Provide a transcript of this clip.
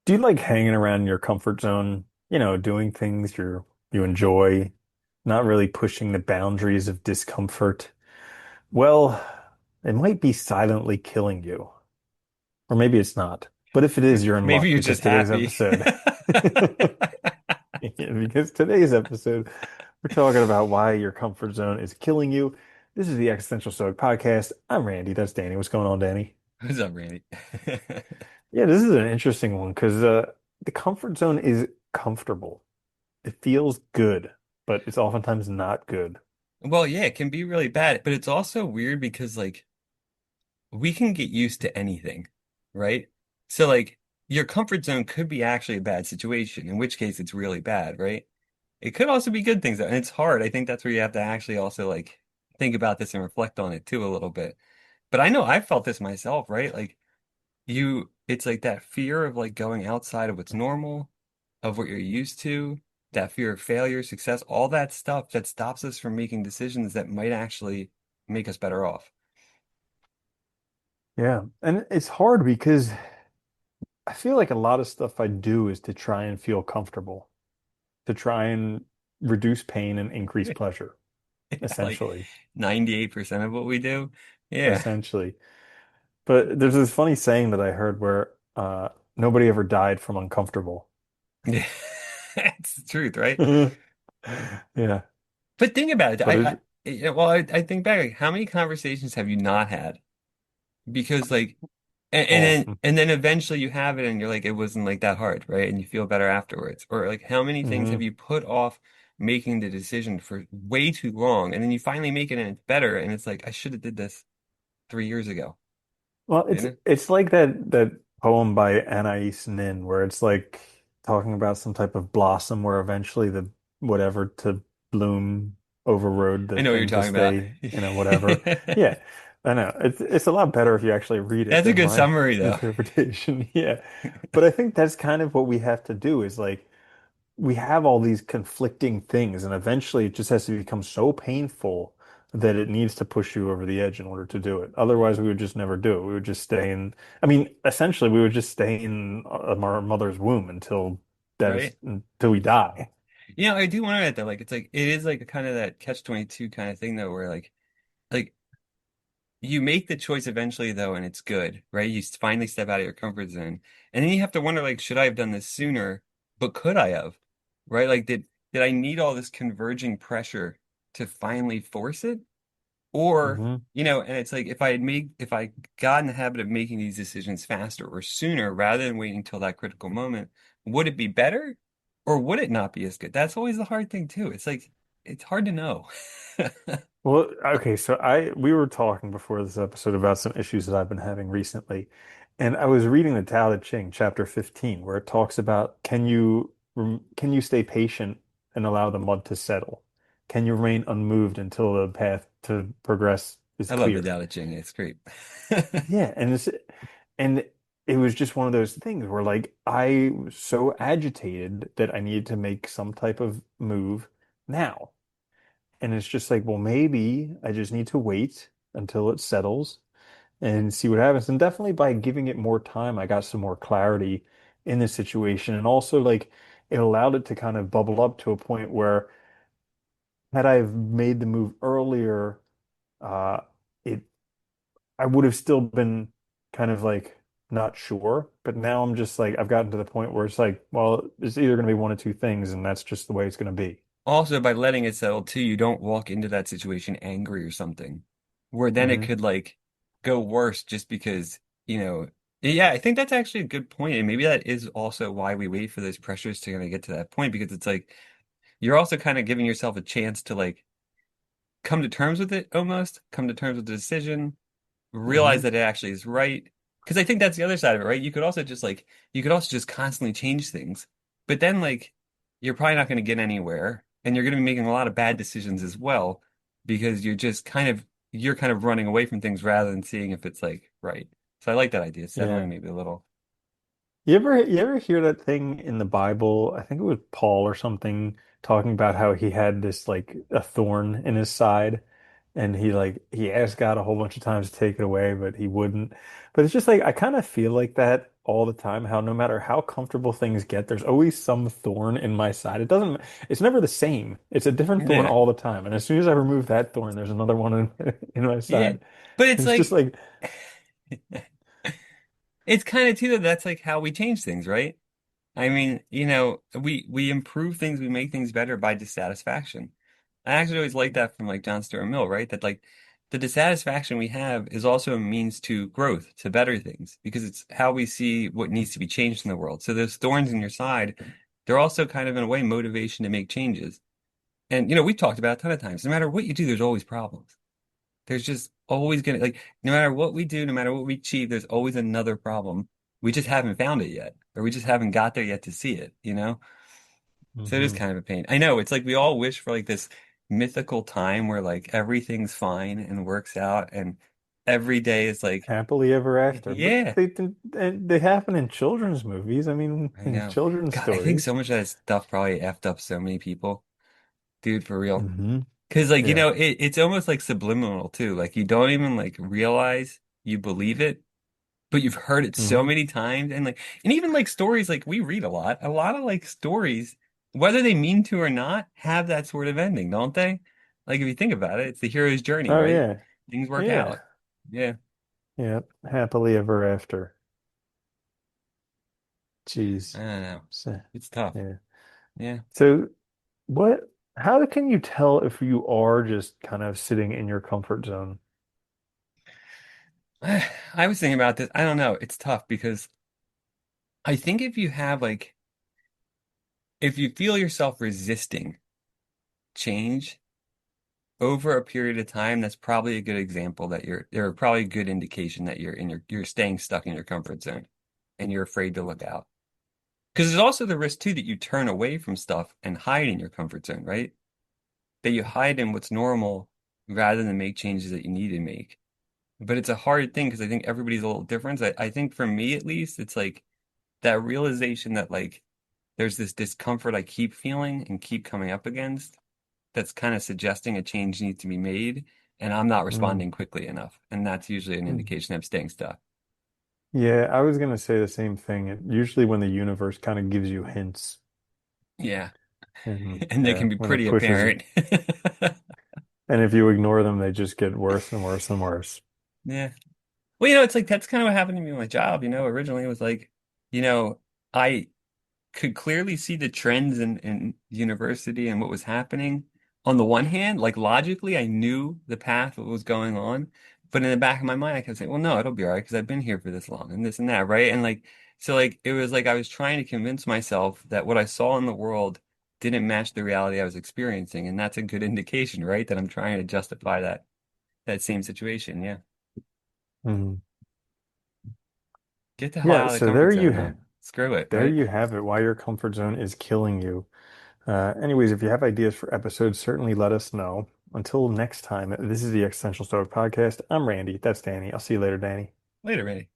Do you like hanging around your comfort zone, doing things you enjoy, not really pushing the boundaries of discomfort? Well, it might be silently killing you. Or maybe it's not. But if it is, you're in Maybe luck you're because just today's happy. episode Yeah, because today's episode, we're talking about why your comfort zone is killing you. This is the Existential Stoic podcast. I'm Randy. That's Danny. What's going on, Danny? What's up, Randy? Yeah, this is an interesting one because the comfort zone is comfortable. It feels good, but it's oftentimes not good. Well, yeah, it can be really bad, but it's also weird because we can get used to anything, right? So your comfort zone could be actually a bad situation, in which case it's really bad, right? It could also be good things though, and it's hard. I think that's where you have to actually also think about this and reflect on it too a little bit. But I know I felt this myself, right? It's like that fear of going outside of what's normal, of what you're used to, that fear of failure, success, all that stuff that stops us from making decisions that might actually make us better off, Yeah. And it's hard because I feel like a lot of stuff I do is to try and feel comfortable, to try and reduce pain and increase pleasure, like essentially. 98% of what we do. Yeah. Essentially. But there's this funny saying that I heard where nobody ever died from uncomfortable. Yeah. It's the truth, right? Yeah. But think about it. But it, I think back, like, how many conversations have you not had? Because all. and then eventually you have it and you're like, it wasn't like that hard, right? And you feel better afterwards. Or like, how many things have Hmm. you put off making the decision for way too long, and then you finally make it and it's better, and it's like, I should have did this 3 years ago, Well, you it's know? it's like that poem by Anais Nin where it's like talking about some type of blossom where eventually the whatever to bloom overrode I the know what you're thing to talking about. stay, whatever. Yeah. I know. It's a lot better if you actually read it That's a than good my summary, though. interpretation. Yeah. But I think that's kind of what we have to do is like we have all these conflicting things, and eventually it just has to become so painful that it needs to push you over the edge in order to do it. Otherwise, we would just never do it. We would just stay in, I mean, essentially, we would just stay in our mother's womb Right? until we die. I do wonder that though. Like, it's like it is like a kind of that catch-22 kind of thing though, where like you make the choice eventually though, and it's good, right? Finally step out of your comfort zone, and then you have to wonder, like, should I have done this sooner? But could I have? Right? Like, did I need all this converging pressure to finally force it? Or, Hmm. and it's like if I got in the habit of making these decisions faster or sooner rather than waiting until that critical moment, would it be better or would it not be as good? That's always the hard thing too. It's like it's hard to know. Well, okay, so we were talking before this episode about some issues that I've been having recently, and I was reading the Tao Te Ching, chapter 15, where it talks about can you stay patient and allow the mud to settle? Can you remain unmoved until the path to progress is I love the clear? Tao Te Ching. It's great. Yeah, and it was just one of those things where like I was so agitated that I needed to make some type of move now. And it's just like, well, maybe I just need to wait until it settles and see what happens. And definitely by giving it more time, I got some more clarity in the situation. And also, like, it allowed it to kind of bubble up to a point where had I have made the move earlier, uh, it I would have still been kind of like not sure. But now I'm just like, I've gotten to the point where it's like, well, it's either going to be one of two things, and that's just the way it's going to be. Also, by letting it settle too, you don't walk into that situation angry or something, where then it Hmm. could go worse just because, you know, yeah, I think that's actually a good point. And maybe that is also why we wait for those pressures to kind of get to that point, because it's like you're also kind of giving yourself a chance to come to terms with it almost, come to terms with the decision, realize Hmm. that it actually is right. Because I think that's the other side of it, right? You could also just constantly change things, but then you're probably not going to get anywhere, and you're going to be making a lot of bad decisions as well because you're kind of running away from things rather than seeing if it's right. So I like that idea, Yeah. settling maybe a little. You ever hear that thing in the Bible? I think it was Paul or something talking about how he had this like a thorn in his side and he asked God a whole bunch of times to take it away, but he wouldn't. But it's just like I kind of feel like that all the time how no matter how comfortable things get, there's always some thorn in my side. It's never the same. It's a different thorn Yeah. all the time. And as soon as I remove that thorn, there's another one in my Yeah. side. But it's It's just like like, it's kind of too that that's like how we change things, right? I mean, we improve things, we make things better by dissatisfaction. I actually always like that from like John Stuart Mill, right? That like the dissatisfaction we have is also a means to growth, to better things, because it's how we see what needs to be changed in the world. So those thorns in your side, they're also kind of in a way motivation to make changes. And we've talked about it a ton of times. No matter what you do, there's always problems. There's just always gonna like no matter what we do, no matter what we achieve, there's always another problem. We just haven't found it yet, or we just haven't got there yet to see it? So it is mhm, kind of a pain. I know it's like we all wish for like this mythical time where like everything's fine and works out and every day is like, happily ever after. But yeah, they happen in children's movies. I mean, I in know. children's God, I think so stories. much of that stuff probably effed up so many people, dude, for real. Hmm. Because like, Yeah. it's almost like subliminal too. Like you don't even like realize you believe it, but you've heard it so Hmm. many times. And even like stories, like we read a lot of like stories, whether they mean to or not, have that sort of ending, don't they? Like if you think about it, it's the hero's journey, Oh right? yeah. Things work Yeah. out. Yeah, Yeah. Happily ever after. I Jeez. don't know. So, It's tough. yeah. Yeah. So how can you tell if you are just kind of sitting in your comfort zone? I was thinking about this. I don't know. It's tough because I think if you have like, if you feel yourself resisting change over a period of time, that's probably a good example that or probably a good indication that you're staying stuck in your comfort zone and you're afraid to look out. Because there's also the risk too that you turn away from stuff and hide in your comfort zone, right? That you hide in what's normal rather than make changes that you need to make. But it's a hard thing because I think everybody's a little different. I think for me at least, it's like that realization that like there's this discomfort I keep feeling and keep coming up against that's kind of suggesting a change needs to be made, and I'm not Mm. responding quickly enough. And that's usually an Mm. indication I'm staying stuck. Yeah, I was gonna say the same thing. Usually when the universe kind of gives you hints, Yeah. and And they yeah, can be when it pretty pushes you, apparent. and if you ignore them, they just get worse and worse and worse. Yeah. Well, it's like that's kind of what happened to me with my job. Originally it was like, I could clearly see the trends in university and what was happening. On the one hand, like logically, I knew the path of what was going on, but in the back of my mind, I kept saying, "Well, no, it'll be all right because I've been here for this long and this and that, right?" And like, so like it was like I was trying to convince myself that what I saw in the world didn't match the reality I was experiencing, and that's a good indication, right? That I'm trying to justify that same situation. Yeah, Mhm. get the hell Yeah, out of the so comfort zone, man. Screw it, there right? you have it. Why your comfort zone is killing you. Anyways, if you have ideas for episodes, certainly let us know. Until next time, this is the Existential Stoic Podcast. I'm Randy. That's Danny. I'll see you later, Danny. Later, Randy.